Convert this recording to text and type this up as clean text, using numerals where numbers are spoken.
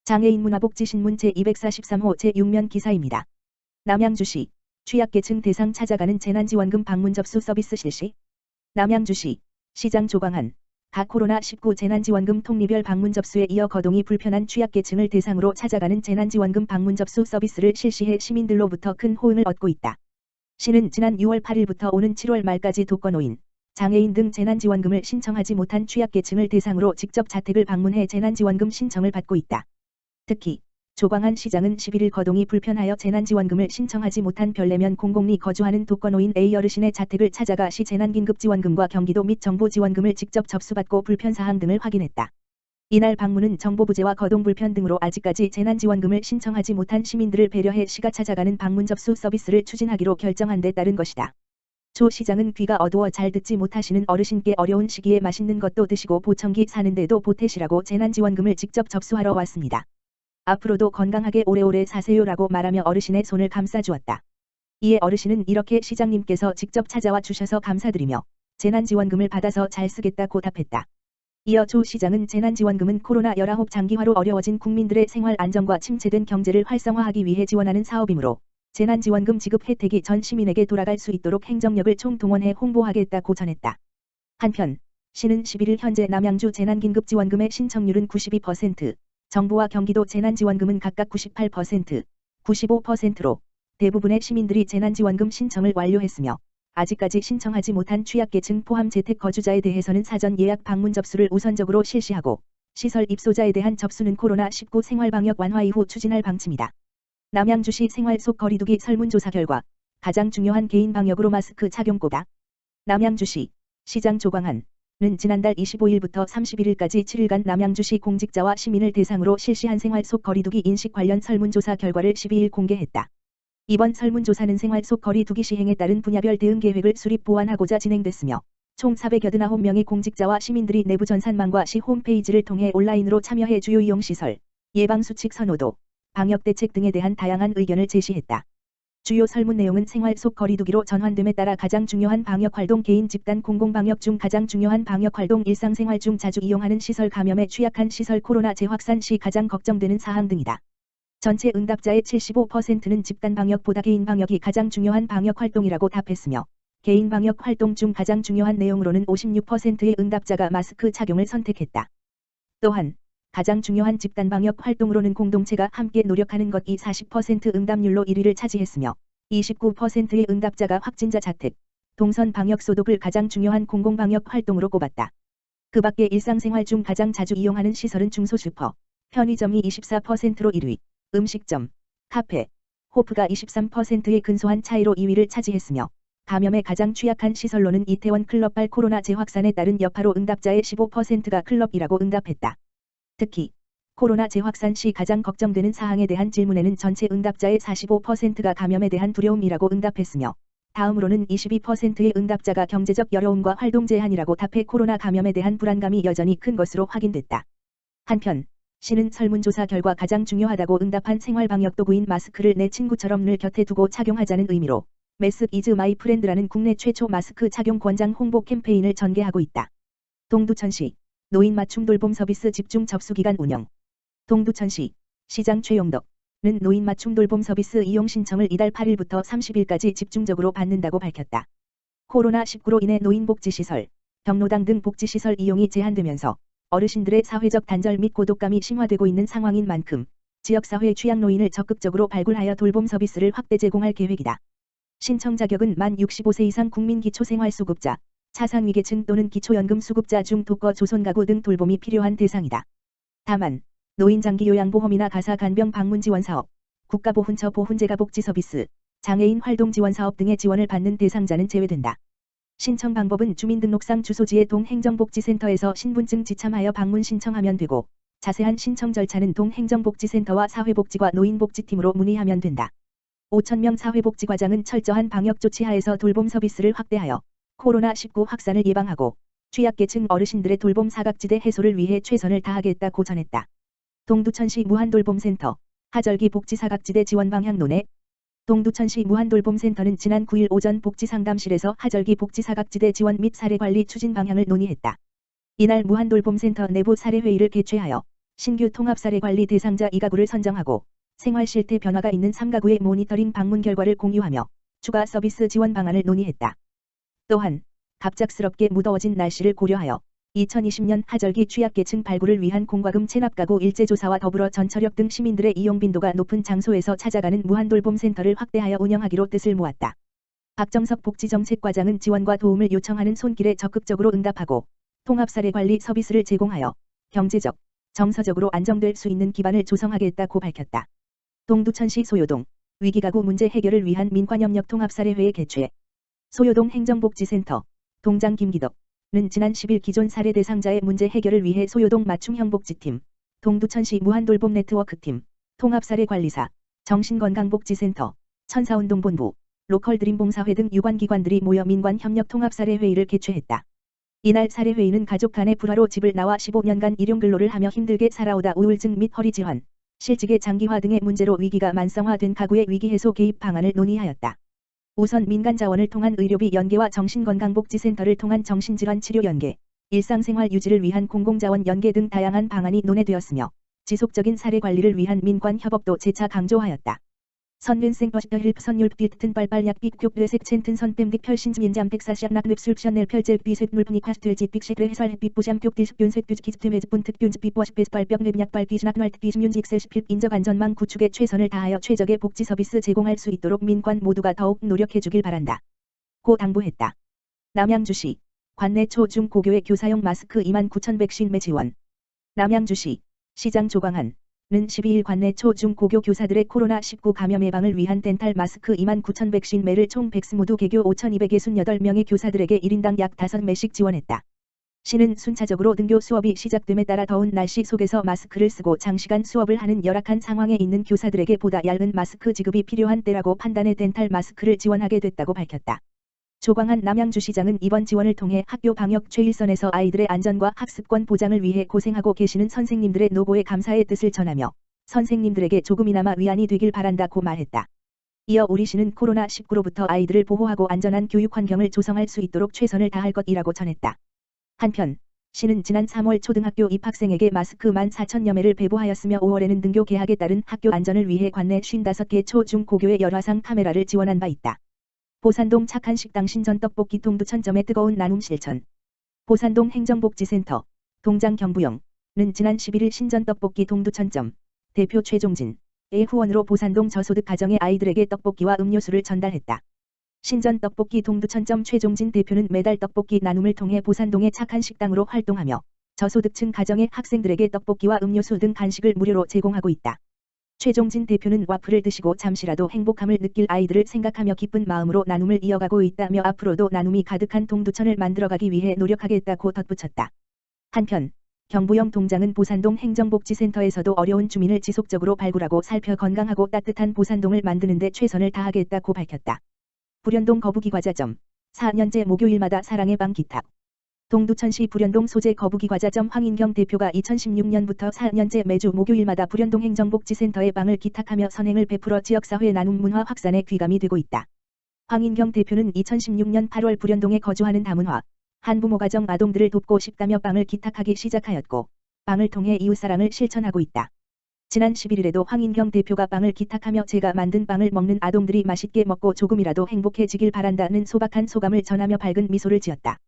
장애인 문화복지신문 제243호 제6면 기사입니다. 남양주시 취약계층 대상 찾아가는 재난지원금 방문 접수 서비스 실시. 남양주시 시장 조광한 각 코로나19 재난지원금 통리별 방문 접수에 이어 거동이 불편한 취약계층을 대상으로 찾아가는 재난지원금 방문 접수 서비스를 실시해 시민들로부터 큰 호응을 얻고 있다. 시는 지난 6월 8일부터 오는 7월 말까지 독거노인, 장애인 등 재난지원금을 신청하지 못한 취약계층을 대상으로 직접 자택을 방문해 재난지원금 신청을 받고 있다. 특히 조광한 시장은 11일 거동이 불편하여 재난지원금을 신청하지 못한 별내면 공공리 거주하는 독거노인 A 어르신의 자택을 찾아가 시 재난긴급지원금과 경기도 및 정보지원금을 직접 접수받고 불편사항 등을 확인했다. 이날 방문은 정보부재와 거동불편 등으로 아직까지 재난지원금을 신청하지 못한 시민들을 배려해 시가 찾아가는 방문 접수 서비스를 추진하기로 결정한 데 따른 것이다. 조 시장은 귀가 어두워 잘 듣지 못하시는 어르신께 어려운 시기에 맛있는 것도 드시고 보청기 사는데도 보태시라고 재난지원금을 직접 접수하러 왔습니다. 앞으로도 건강하게 오래오래 사세요라고 말하며 어르신의 손을 감싸주었다. 이에 어르신은 이렇게 시장님께서 직접 찾아와 주셔서 감사드리며 재난지원금을 받아서 잘 쓰겠다고 답했다. 이어 조 시장은 재난지원금은 코로나19 장기화로 어려워진 국민들의 생활 안정과 침체된 경제를 활성화하기 위해 지원하는 사업이므로 재난지원금 지급 혜택이 전 시민에게 돌아갈 수 있도록 행정력을 총동원해 홍보하겠다고 전했다. 한편 시는 11일 현재 남양주 재난긴급지원금의 신청률은 92%, 정부와 경기도 재난지원금은 각각 98%, 95%로 대부분의 시민들이 재난지원금 신청을 완료했으며 아직까지 신청하지 못한 취약계층 포함 재택 거주자에 대해서는 사전 예약 방문 접수를 우선적으로 실시하고 시설 입소자에 대한 접수는 코로나19 생활방역 완화 이후 추진할 방침이다. 남양주시 생활 속 거리두기 설문조사 결과 가장 중요한 개인 방역으로 마스크 착용보다. 남양주시 시장 조광한 는 지난달 25일부터 31일까지 7일간 남양주시 공직자와 시민을 대상으로 실시한 생활 속 거리두기 인식 관련 설문조사 결과를 12일 공개했다. 이번 설문조사는 생활 속 거리두기 시행에 따른 분야별 대응 계획을 수립 보완하고자 진행됐으며 총 489명의 공직자와 시민들이 내부 전산망과 시 홈페이지를 통해 온라인으로 참여해 주요 이용시설, 예방수칙 선호도, 방역대책 등에 대한 다양한 의견을 제시했다. 주요 설문 내용은 생활 속 거리두기로 전환됨에 따라 가장 중요한 방역활동 개인 집단 공공방역 중 가장 중요한 방역활동 일상생활 중 자주 이용하는 시설 감염에 취약한 시설 코로나 재확산 시 가장 걱정되는 사항 등이다. 전체 응답자의 75%는 집단 방역보다 개인 방역이 가장 중요한 방역활동이라고 답했으며 개인 방역 활동 중 가장 중요한 내용으로는 56%의 응답자가 마스크 착용을 선택했다. 또한 가장 중요한 집단 방역 활동으로는 공동체가 함께 노력하는 것이 40% 응답률로 1위를 차지했으며 29%의 응답자가 확진자 자택, 동선 방역 소독을 가장 중요한 공공방역 활동으로 꼽았다. 그 밖에 일상생활 중 가장 자주 이용하는 시설은 중소슈퍼, 편의점이 24%로 1위, 음식점, 카페, 호프가 23%의 근소한 차이로 2위를 차지했으며 감염에 가장 취약한 시설로는 이태원 클럽발 코로나 재확산에 따른 여파로 응답자의 15%가 클럽이라고 응답했다. 특히 코로나 재확산 시 가장 걱정되는 사항에 대한 질문에는 전체 응답자의 45%가 감염에 대한 두려움이라고 응답했으며 다음으로는 22%의 응답자가 경제적 어려움과 활동 제한이라고 답해 코로나 감염에 대한 불안감이 여전히 큰 것으로 확인됐다. 한편 시는 설문조사 결과 가장 중요하다고 응답한 생활방역도구인 마스크를 내 친구처럼 늘 곁에 두고 착용하자는 의미로 매스 이즈 마이 프렌드라는 국내 최초 마스크 착용 권장 홍보 캠페인을 전개하고 있다. 동두천시 노인 맞춤 돌봄 서비스 집중 접수기간 운영. 동두천시 시장 최용덕은 노인 맞춤 돌봄 서비스 이용 신청을 이달 8일부터 30일까지 집중적으로 받는다고 밝혔다. 코로나19로 인해 노인복지시설, 경로당 등 복지시설 이용이 제한되면서 어르신들의 사회적 단절 및 고독감이 심화되고 있는 상황인 만큼 지역사회 취약노인을 적극적으로 발굴하여 돌봄 서비스를 확대 제공할 계획이다. 신청 자격은 만 65세 이상 국민 기초생활수급자, 차상위계층 또는 기초연금 수급자 중 독거 조손가구 등 돌봄이 필요한 대상이다. 다만 노인 장기 요양보험이나 가사 간병 방문 지원 사업, 국가보훈처 보훈재가 복지 서비스, 장애인 활동 지원 사업 등의 지원을 받는 대상자는 제외된다. 신청 방법은 주민등록상 주소지의 동행정복지센터에서 신분증 지참하여 방문 신청하면 되고 자세한 신청 절차는 동행정복지센터와 사회복지과 노인복지팀으로 문의하면 된다. 5,000명 사회복지과장은 철저한 방역 조치 하에서 돌봄 서비스를 확대하여 코로나19 확산을 예방하고 취약계층 어르신들의 돌봄 사각지대 해소를 위해 최선을 다하겠다고 전했다. 동두천시 무한돌봄센터 하절기 복지사각지대 지원 방향 논의. 동두천시 무한돌봄센터는 지난 9일 오전 복지상담실에서 하절기 복지사각지대 지원 및 사례관리 추진 방향을 논의했다. 이날 무한돌봄센터 내부 사례회의를 개최하여 신규 통합사례관리 대상자 2가구를 선정하고 생활실태 변화가 있는 3가구의 모니터링 방문 결과를 공유하며 추가 서비스 지원 방안을 논의했다. 또한 갑작스럽게 무더워진 날씨를 고려하여 2020년 하절기 취약계층 발굴을 위한 공과금 체납가구 일제조사와 더불어 전처력 등 시민들의 이용 빈도가 높은 장소에서 찾아가는 무한돌봄센터를 확대하여 운영하기로 뜻을 모았다. 박정석 복지정책과장은 지원과 도움을 요청하는 손길에 적극적으로 응답하고 통합사례관리 서비스를 제공하여 경제적, 정서적으로 안정될 수 있는 기반을 조성하겠다고 밝혔다. 동두천시 소요동 위기가구 문제 해결을 위한 민관협력 통합사례회의 개최. 소요동 행정복지센터 동장 김기덕는 지난 10일 기존 사례 대상자의 문제 해결을 위해 소요동 맞춤형복지팀, 동두천시 무한돌봄 네트워크팀, 통합사례관리사, 정신건강복지센터, 천사운동본부, 로컬드림봉사회 등 유관기관들이 모여 민관협력 통합사례회의를 개최했다. 이날 사례회의는 가족 간의 불화로 집을 나와 15년간 일용근로를 하며 힘들게 살아오다 우울증 및 허리질환, 실직의 장기화 등의 문제로 위기가 만성화된 가구의 위기해소 개입 방안을 논의하였다. 우선 민간 자원을 통한 의료비 연계와 정신건강복지센터를 통한 정신질환 치료 연계, 일상생활 유지를 위한 공공자원 연계 등 다양한 방안이 논의되었으며 지속적인 사례 관리를 위한 민관 협업도 재차 강조하였다. 선륜생 버시터 힐프 선율 빌튼 빨빨약 빅큐 뇌색 첸튼 선뱀딕 펼신즈민잠 백사시약 낙늪술션넬 펼젤 비셋 물분이 콰스트일지 빅쉐크레 해설 햇빛 부샴 큐딜스균 쇠뚜지 키스트 메즈분 특균 즈비버시 베스발병 뇌약발 비즈낙 널트 비심윤지 익셀시필 인적 안전망 구축에 최선을 다하여 최적의 복지 서비스 제공할 수 있도록 민관 모두가 더욱 노력해주길 바란다. 고 당부했다. 남양주시 관내 초, 중, 고교의 교사용 마스크 29,100신매 지원. 남양주시 시장 조광한 는 12일 관내 초, 중, 고교 교사들의 코로나19 감염 예방을 위한 덴탈 마스크 29,100신매를 총 100스 모두 개교 5,268명의 교사들에게 1인당 약 5매씩 지원했다. 시는 순차적으로 등교 수업이 시작됨에 따라 더운 날씨 속에서 마스크를 쓰고 장시간 수업을 하는 열악한 상황에 있는 교사들에게 보다 얇은 마스크 지급이 필요한 때라고 판단해 덴탈 마스크를 지원하게 됐다고 밝혔다. 조광한 남양주시장은 이번 지원을 통해 학교 방역 최일선에서 아이들의 안전과 학습권 보장을 위해 고생하고 계시는 선생님들의 노고에 감사의 뜻을 전하며 선생님들에게 조금이나마 위안이 되길 바란다고 말했다. 이어 우리 시는 코로나19로부터 아이들을 보호하고 안전한 교육 환경을 조성할 수 있도록 최선을 다할 것이라고 전했다. 한편 시는 지난 3월 초등학교 입학생에게 마스크 14,000여매를 배부하였으며 5월에는 등교 개학에 따른 학교 안전을 위해 관내 55개 초, 중, 고교의 열화상 카메라를 지원한 바 있다. 보산동 착한 식당 신전 떡볶이 동두천점의 뜨거운 나눔 실천. 보산동 행정복지센터 동장 경부영는 지난 11일 신전 떡볶이 동두천점 대표 최종진의 후원으로 보산동 저소득 가정의 아이들에게 떡볶이와 음료수를 전달했다. 신전 떡볶이 동두천점 최종진 대표는 매달 떡볶이 나눔을 통해 보산동의 착한 식당으로 활동하며 저소득층 가정의 학생들에게 떡볶이와 음료수 등 간식을 무료로 제공하고 있다. 최종진 대표는 와플을 드시고 잠시라도 행복함을 느낄 아이들을 생각하며 기쁜 마음으로 나눔을 이어가고 있다며 앞으로도 나눔이 가득한 동두천을 만들어가기 위해 노력하겠다고 덧붙였다. 한편 경부영 동장은 보산동 행정복지센터에서도 어려운 주민을 지속적으로 발굴하고 살펴 건강하고 따뜻한 보산동을 만드는 데 최선을 다하겠다고 밝혔다. 불현동 거북이과자점 4년째 목요일마다 사랑의 방 기탁. 동두천시 불현동 소재 거북이과자점 황인경 대표가 2016년부터 4년째 매주 목요일마다 불현동 행정복지센터에 방을 기탁하며 선행을 베풀어 지역사회 나눔 문화 확산에 귀감이 되고 있다. 황인경 대표는 2016년 8월 불현동에 거주하는 다문화, 한부모 가정 아동들을 돕고 싶다며 방을 기탁하기 시작하였고 방을 통해 이웃사랑을 실천하고 있다. 지난 11일에도 황인경 대표가 빵을 기탁하며 제가 만든 빵을 먹는 아동들이 맛있게 먹고 조금이라도 행복해지길 바란다는 소박한 소감을 전하며 밝은 미소를 지었다.